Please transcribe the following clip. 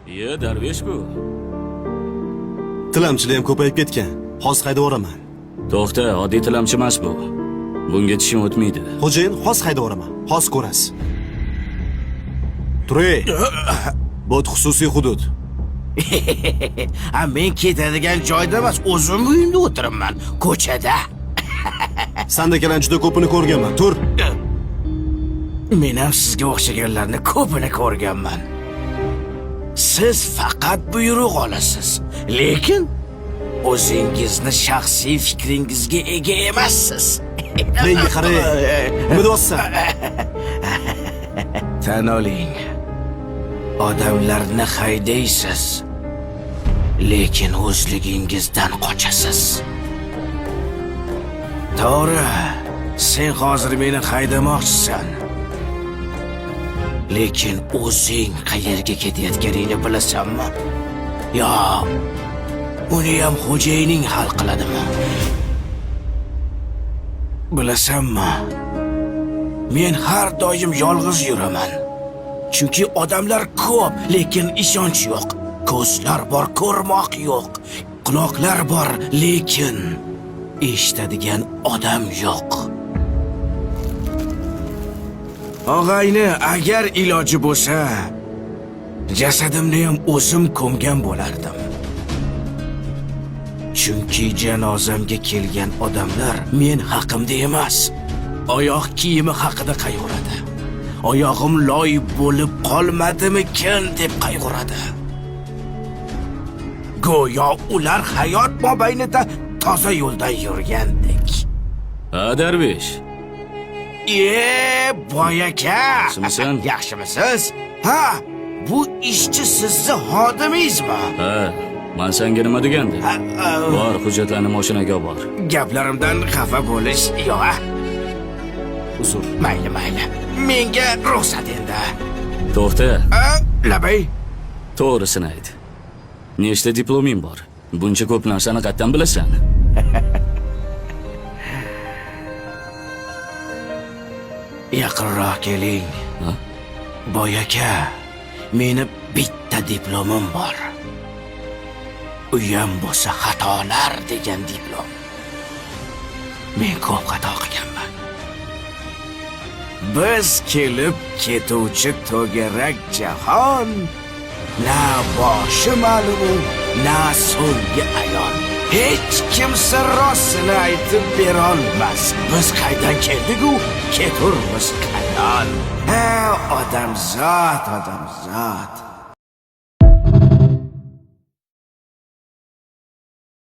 Iye, Darvesh-ku. Tilamchilar ham ko'payib ketgan. Hozir haydab yuboraman. To'xta, oddiy tilamchi emas bu. Bunga tishim o'tmaydi. Xo'jayin, hozir haydab yuboraman. Hozir ko'rasiz. Turay. Bu xususiy hudud. Men ketadigan joyda emas, o'zim uyimda o'tiribman, ko'chada. Sandakalar juda ko'pini ko'rganman. Tur. Men ham sizga o'xshaganlarni ko'pini ko'rganman. Siz faqat buyruq olasiz, lekin o'zingizni shaxsiy fikringizga ega emassiz. Menga qarang. Nima deyapsan? Tan oling. Odamlarni haydaysiz, lekin o'zligingizdan qochasiz. To'g'ri, sen hozir meni haydamoqchisan. Lekin o'zing qayerga ketayotganingni bilasanmi? Yo, uni ham xo'jayining hal qiladimi? Bilasanmi? Men har doim yolg'iz yuraman. Chunki odamlar ko'p, lekin ishonch yo'q. Ko'zlar bor, ko'rmoq yo'q. Quloqlar bor, lekin eshitadigan odam yo'q. Og'ayni, agar iloji bo'lsa, jasadimni ham o'zim ko'mgan bo'lardim. Chunki janozamga kelgan odamlar men haqimda emas, oyoq kiyimi haqida qayg'uradi. Oyog'im loy bo'lib qolmadimikin deb qayg'uradi. Go'yo ular hayot mobaynida toza yo'lda yurgandek. Ha, Darvesh. Boy aka. Yaxshimisan? Yaxshimisiz? Ha, bu ishchi sizni xodimingizmi? Ha, men senga nima degandim? Bor, hujjatlarni mashinaga bor. Gaplarimdan xafa bo'lish yo'q. Uzr. Mayli. Menga ruxsat endi. To'xta. Labay. To'g'risini ayt. Nechta diploming bor? Buncha ko'p narsani qayerdan bilasan? Yaqinroq keling. Boy aka, meni bitta diplomim bor. Uyam bo'lsa xatolar degan diplom. Men ko'p xato qilganman. Biz kelib ketuvchi to'garak jahon, na boshi ma'lum, na so'nggi ayon. Hech kimsa rostini aytib berolmas. Biz qaydan keldik-ku, keturmiz qayon. Ha, odamzod.